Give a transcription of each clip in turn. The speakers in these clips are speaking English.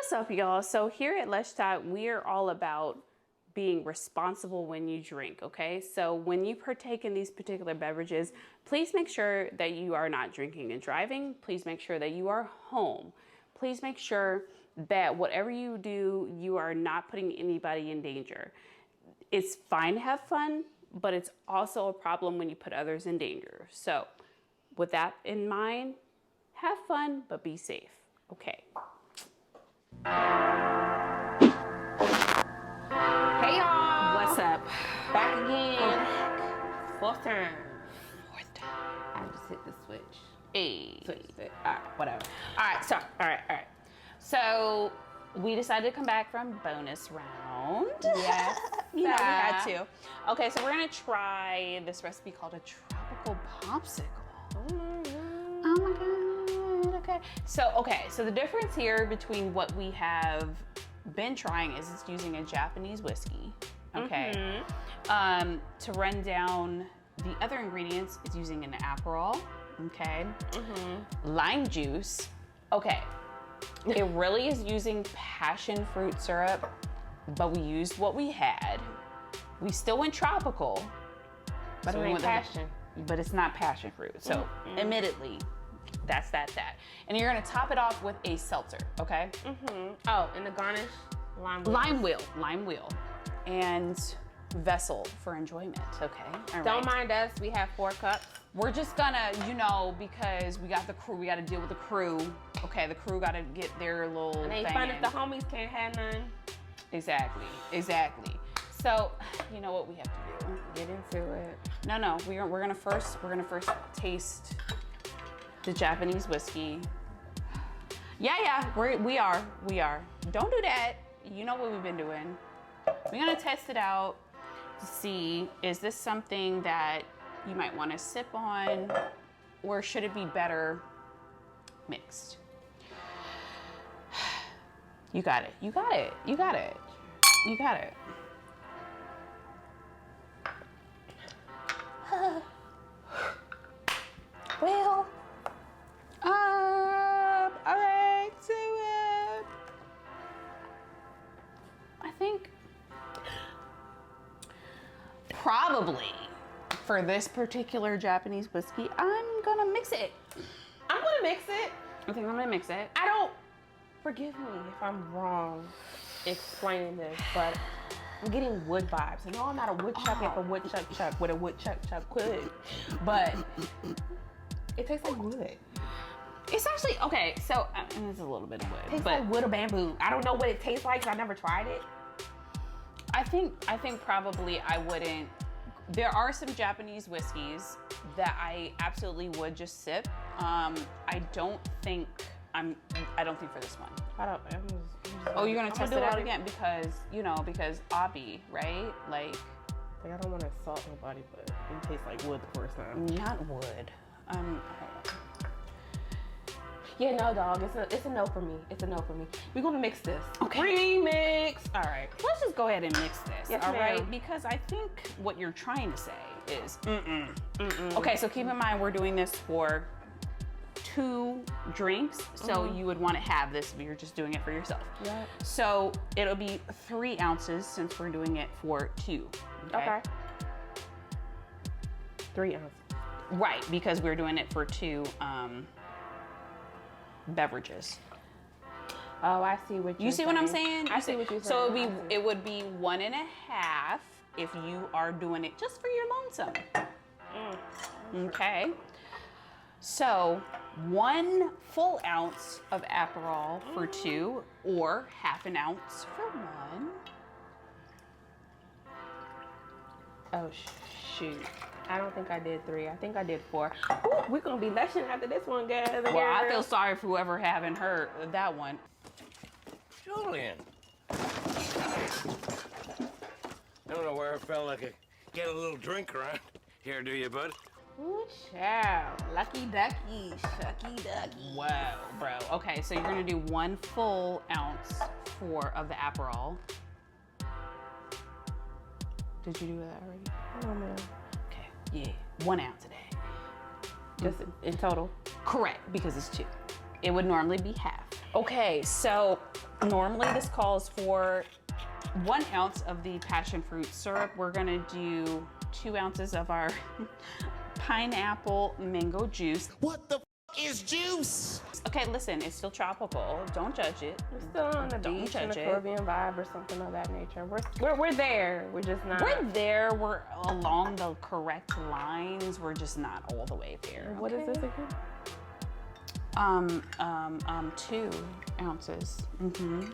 What's up, y'all? So here at Let's Talk, we are all about being responsible when you drink, okay? So when you partake in these particular beverages, please make sure that you are not drinking and driving. Please make sure that you are home. Please make sure that whatever you do, you are not putting anybody in danger. It's fine to have fun, but it's also a problem when you put others in danger. So with that in mind, have fun, but be safe, okay? Hey y'all! What's up? Back again. Fourth time. I just hit the switch. Hey. Switched it. Alright, whatever. All right. So we decided to come back from bonus round. Yes. We had to. Okay, so we're gonna try this recipe called a Tropical Popsicle. Oh my God. Okay. So the difference here between what we have been trying is it's using a Japanese whiskey. Okay. To run down the other ingredients, it's using an Aperol. Okay. Lime juice. Okay. It really is using Passionfruit Syrup, but we used what we had. We still went tropical. But it ain't passion. But it's not passion fruit. So admittedly, that's that. And you're gonna top it off with a seltzer, okay? Oh, and the garnish? Lime wheel. And vessel for enjoyment, okay? All right. Don't mind us, we have 4 cups. We're just gonna, because we got the crew, we gotta deal with the crew. Okay, the crew gotta get their little It ain't thing fun in. if the homies can't have none. Exactly. So, you know what we have to do? Get into it. No, we're gonna first taste the Japanese whiskey. Yeah, we are. Don't do that. You know what we've been doing. We're gonna test it out to see, is this something that you might want to sip on, or should it be better mixed? You got it. Well, all right, to it. I think probably for this particular Japanese whiskey, I'm gonna mix it. I'm gonna mix it. I think I'm gonna mix it. Forgive me if I'm wrong explaining this, but I'm getting wood vibes. I know I'm not a woodchuck if a woodchuck chuck with a woodchuck wood, but it tastes like wood. It's actually, okay, so it's a little bit of wood. It tastes but like wood or bamboo. I don't know what it tastes like because I never tried it. I think probably I wouldn't. There are some Japanese whiskeys that I absolutely would just sip. I don't think for this one. Oh, you're gonna test it out again because Abi, right? Like I don't want to insult nobody, but it tastes like wood the first time. Not wood. Yeah, no, dog. It's a no for me. We're gonna mix this. Okay. Remix. All right. Let's just go ahead and mix this. Yes, all right? ma'am. Because I think what you're trying to say is Okay, so keep in mind we're doing this for 2 drinks, so you would want to have this if you're just doing it for yourself. Yeah. So it'll be 3 ounces since we're doing it for 2. Okay. 3 ounces. Right, because we're doing it for 2 beverages. Oh, I see what you're saying. You see what I'm saying? I see what you're saying. So it would be 1.5 if you are doing it just for your lonesome. Okay. So 1 full ounce of Aperol for 2, or half an ounce for 1. Oh, shoot. I don't think I did 3. I think I did 4. Ooh, we're going to be lecturing after this one, guys. Well, I feel sorry for whoever haven't heard that one. Julian. I don't know where I felt like I get a little drink around here, do you, bud? Ooh, child. Lucky ducky. Shucky ducky. Wow, bro. Okay, so you're going to do 1 full ounce of the Aperol. Did you do that already? Oh, man. Okay, yeah. 1 ounce a day. Just in total? Correct, because it's 2. it would normally be half. Okay, so normally this calls for 1 ounce of the passion fruit syrup. We're gonna do 2 ounces of our pineapple mango juice. What the is juice? Okay, listen, it's still tropical. Don't judge it. We're still on the Don't beach in a judge it. Caribbean vibe or something of that nature. We're there. We're just not. We're there. We're along the correct lines. We're just not all the way there. What is this again? 2 ounces.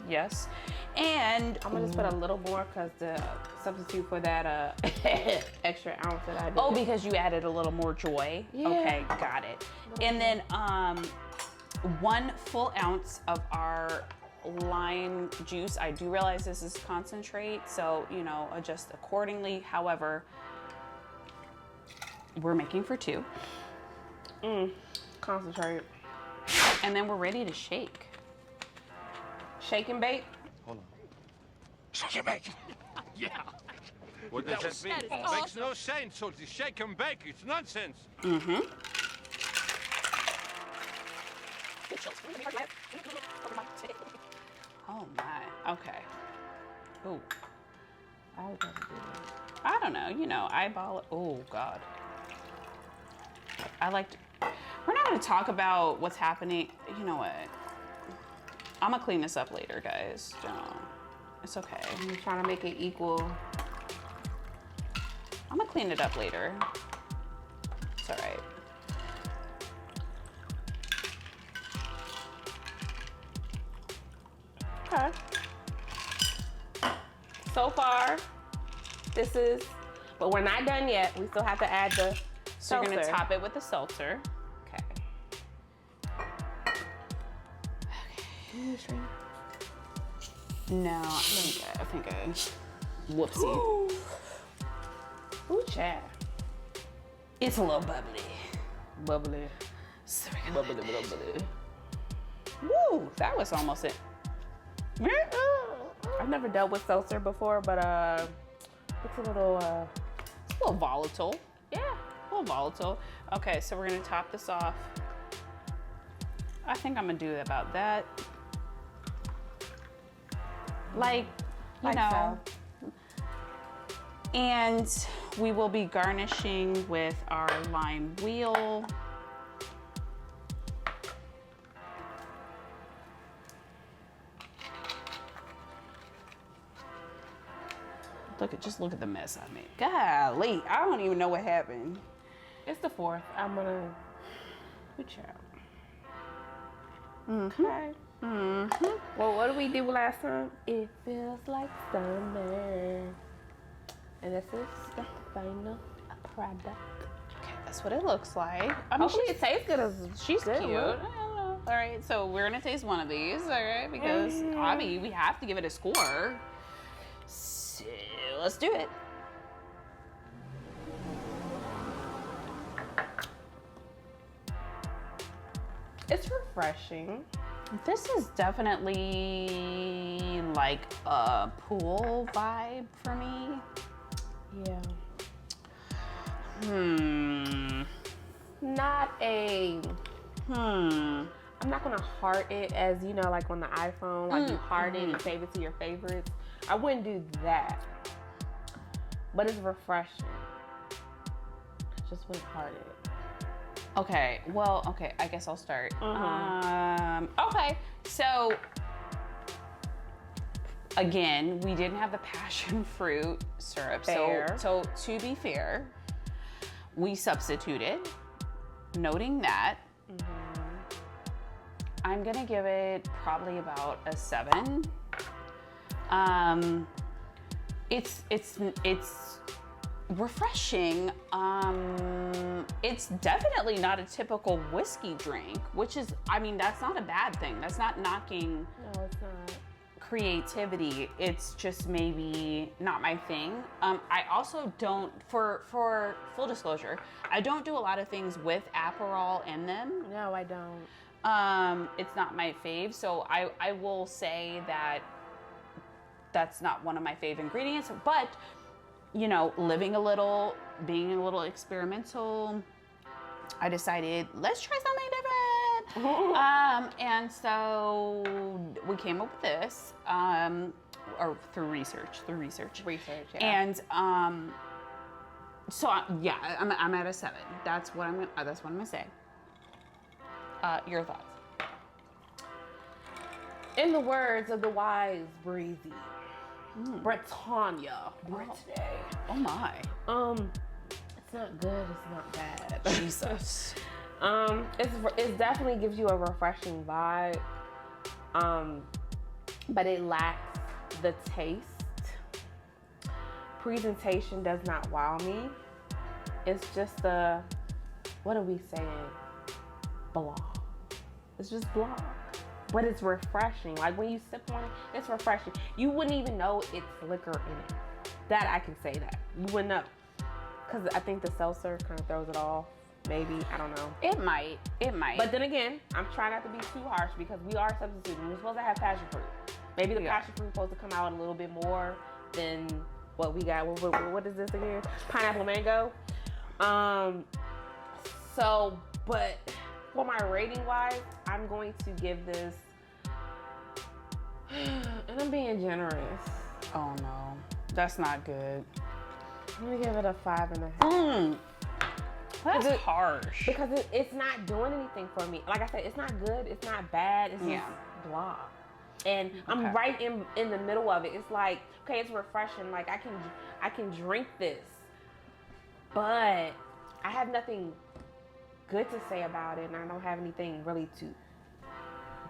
Yes. And I'm gonna just put a little more because the substitute for that extra ounce that I did. oh, because you added a little more joy. Yeah. Okay, got it. And then 1 full ounce of our lime juice. I do realize this is concentrate, so you know, adjust accordingly. However, we're making for 2. Concentrate. And then we're ready to shake. Shake and bake. Hold on. Shake and bake. Yeah. What does that mean? Makes no sense. So to shake and bake, it's nonsense. Oh my. Okay. Ooh. I was gonna do that. I don't know. You know, eyeball it. Oh God. We're not going to talk about what's happening. You know what? I'm gonna clean this up later, guys. It's okay. I'm trying to make it equal. I'm gonna clean it up later. It's all right. Okay. So far, this is, but we're not done yet. We still have to add the So you're gonna seltzer. top it with the seltzer. Okay. No, I think I whoopsie. Ooh, Chad. It's a little bubbly. Bubbly. So we're gonna Bubbly. Woo! That was almost it. I've never dealt with seltzer before, but it's a little It's a little volatile. yeah. A little volatile. Okay, so we're gonna top this off. I think I'm gonna do about that. Like, you Like know. And we will be garnishing with our lime wheel. Just look at the mess I made. Golly, I don't even know what happened. It's the 4th. I'm gonna put you out. Okay. Well, what did we do last time? It feels like summer. And this is the final product. Okay, that's what it looks like. Hopefully it tastes good as She's good. cute. I don't know. All right, so we're gonna taste one of these, all right? Because I mean, we have to give it a score. So let's do it. It's refreshing. This is definitely like a pool vibe for me. Yeah. Not a. I'm not gonna heart it as you know, like on the iPhone, like you heart it and save it to your favorites. I wouldn't do that. But it's refreshing. I just wouldn't heart it. Okay, well, okay, I guess I'll start. Okay, so again, we didn't have the passion fruit syrup. Fair. So to be fair, we substituted, noting that. I'm gonna give it probably about a 7. It's refreshing. It's definitely not a typical whiskey drink, which is, I mean, that's not a bad thing. That's not knocking No, it's not. creativity. It's just maybe not my thing. I also don't, for full disclosure, I don't do a lot of things with Aperol in them. No, I don't. It's not my fave, so I will say that that's not one of my fave ingredients, but you know, living a little, being a little experimental, I decided, let's try something different. And so we came up with this, or through research. Yeah. And so I'm at a 7. That's what I'm gonna say. Your thoughts? In the words of the wise Breezy, Britannia, Brittany. Oh my. It's not good. It's not bad. Jesus. It definitely gives you a refreshing vibe, but it lacks the taste. Presentation does not wow me. It's just what are we saying? Blah. It's just blah. But it's refreshing. Like when you sip on it, it's refreshing. You wouldn't even know it's liquor in it. That I can say that. You wouldn't know. Because I think the seltzer kind of throws it off. Maybe, I don't know. It might. But then again, I'm trying not to be too harsh because we are substituting. We're supposed to have passion fruit. Maybe the passion fruit is supposed to come out a little bit more than what we got. What is this again? Pineapple mango. But for my rating wise, I'm going to give this, and I'm being generous. Oh no, that's not good. I'm gonna give it a 5.5. That's harsh. Because it's not doing anything for me. Like I said, it's not good. It's not bad. It's just blah. And I'm right in the middle of it. It's like, okay, it's refreshing. Like I can drink this, but I have nothing good to say about it, and I don't have anything really too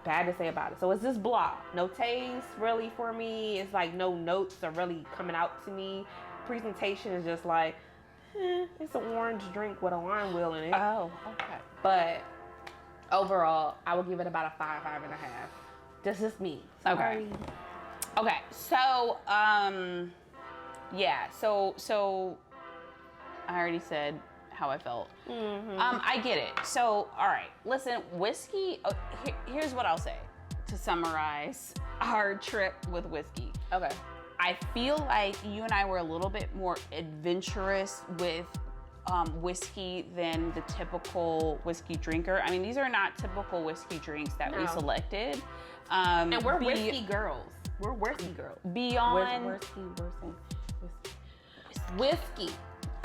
bad to say about it. So it's just blah. No taste really for me. It's like no notes are really coming out to me. Presentation is just like, it's an orange drink with a lime wheel in it. Oh, okay. But overall, I would give it about a 5.5. This is me. Sorry. Okay. So, So I already said how I felt. I get it. So, all right. Listen, whiskey. Here's what I'll say to summarize our trip with whiskey. Okay. I feel like you and I were a little bit more adventurous with whiskey than the typical whiskey drinker. I mean, these are not typical whiskey drinks that we selected. And we're whiskey girls. We're whiskey girls. Beyond whiskey.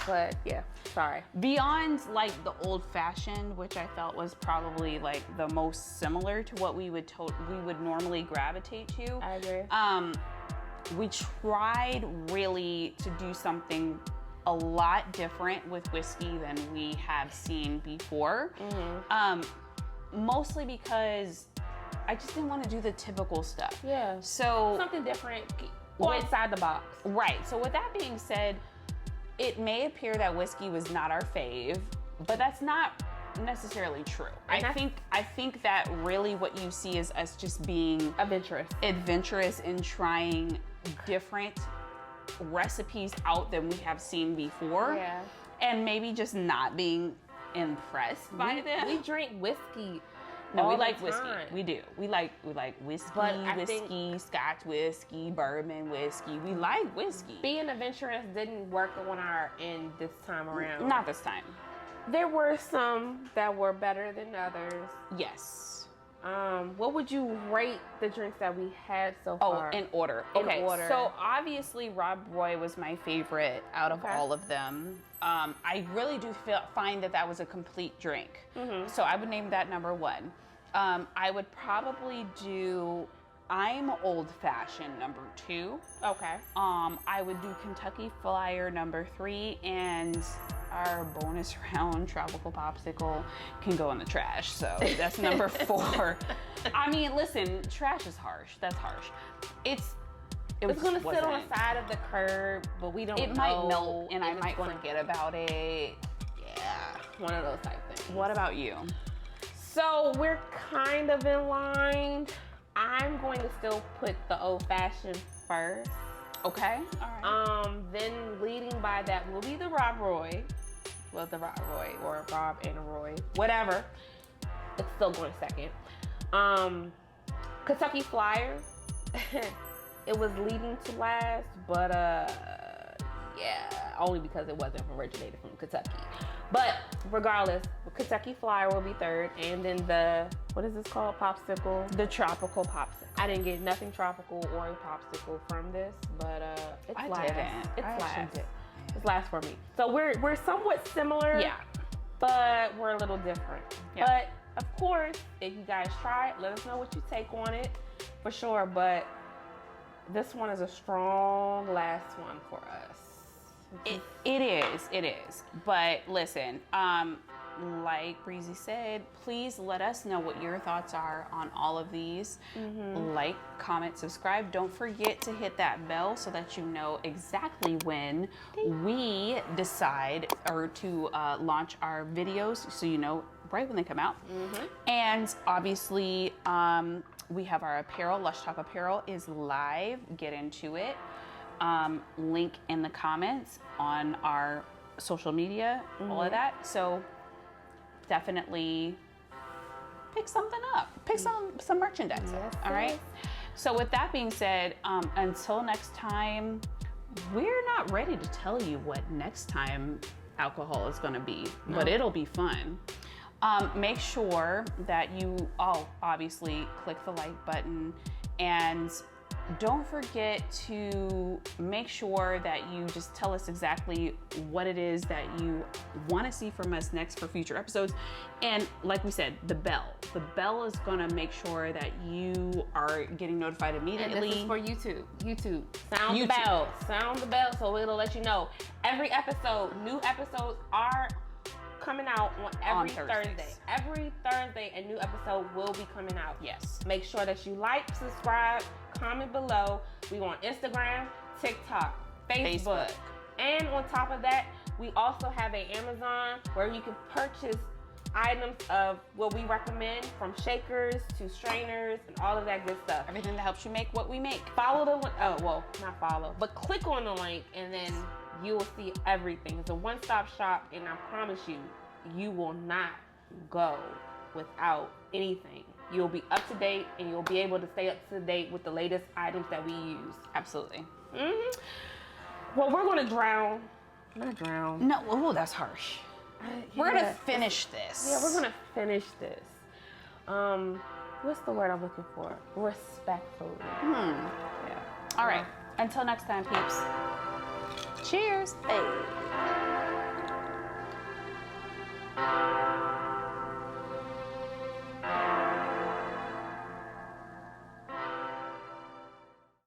But yeah, sorry. Beyond like the old fashioned, which I felt was probably like the most similar to what we would normally gravitate to. I agree. We tried really to do something a lot different with whiskey than we have seen before. Mostly because I just didn't want to do the typical stuff. Yeah. So something different. Go outside the box. Right. So with that being said, it may appear that whiskey was not our fave, but that's not necessarily true. I think that really what you see is us just being adventurous in trying different recipes out than we have seen before. Yeah. And maybe just not being impressed by them. We drink whiskey. No, we like whiskey. We do. We like whiskey, But Scotch whiskey, bourbon whiskey. We like whiskey. Being adventurous didn't work on our end this time around. Not this time. There were some that were better than others. Yes. What would you rate the drinks that we had so far? Oh, in order. Okay, so obviously Rob Roy was my favorite out of all of them. I really do find that was a complete drink. So I would name that number 1. I would probably do I'm Old Fashioned number 2. Okay. I would do Kentucky Flyer number 3, and our bonus round Tropical Popsicle can go in the trash. So that's number 4. I mean, listen, trash is harsh. That's harsh. It's gonna sit on the side of the curb, but we don't know. It might melt, and I might forget about it. Yeah, one of those type things. What about you? So we're kind of in line. I'm going to still put the Old Fashioned first. Okay. All right. Then leading by that will be the Rob Roy. Well, the Rob Roy or Rob and Roy, whatever. It's still going second. Kentucky Flyer. It was leading to last, but yeah, only because it wasn't originated from Kentucky. But regardless, Kentucky Flyer will be third, and then the, what is this called? Popsicle? The Tropical Popsicle. I didn't get nothing tropical or a popsicle from this, but it's I last. didn't. It's I last. actually did. It's last for me. So we're somewhat similar. Yeah. But we're a little different. Yeah. But of course, if you guys try it, let us know what you take on it for sure. But this one is a strong last one for us. It is. But listen, like Breezy said, please let us know what your thoughts are on all of these. Like, comment, subscribe. Don't forget to hit that bell so that you know exactly when we decide or to launch our videos, so you know right when they come out. And obviously, we have our apparel. Lush Talk Apparel is live. Get into it. Link in the comments on our social media, all of that. So definitely pick something up. Pick some merchandise up, all right? So with that being said, until next time, we're not ready to tell you what next time alcohol is gonna be, but it'll be fun. Make sure that you all obviously click the like button, and don't forget to make sure that you just tell us exactly what it is that you want to see from us next for future episodes. And like we said, the bell is going to make sure that you are getting notified immediately. And this is for YouTube. Sound the bell. Sound the bell, so it'll let you know. Every episode, new episodes are coming out on every Thursday. Every Thursday, a new episode will be coming out. Yes. Make sure that you like, subscribe, comment below. We on Instagram, TikTok, Facebook. And on top of that, we also have an Amazon where you can purchase items of what we recommend, from shakers to strainers and all of that good stuff. Everything that helps you make what we make. Follow the link. Oh, well, not follow, but click on the link, and then you will see everything. It's a one-stop shop, and I promise you, you will not go without anything. You'll be up to date, and you'll be able to stay up to date with the latest items that we use. Absolutely. Well, we're gonna drown. Not drown. No, oh, that's harsh. We're gonna finish this. Yeah, we're gonna finish this. What's the word I'm looking for? Respectfully. Yeah. All right. Until next time, peeps. Cheers. Hey.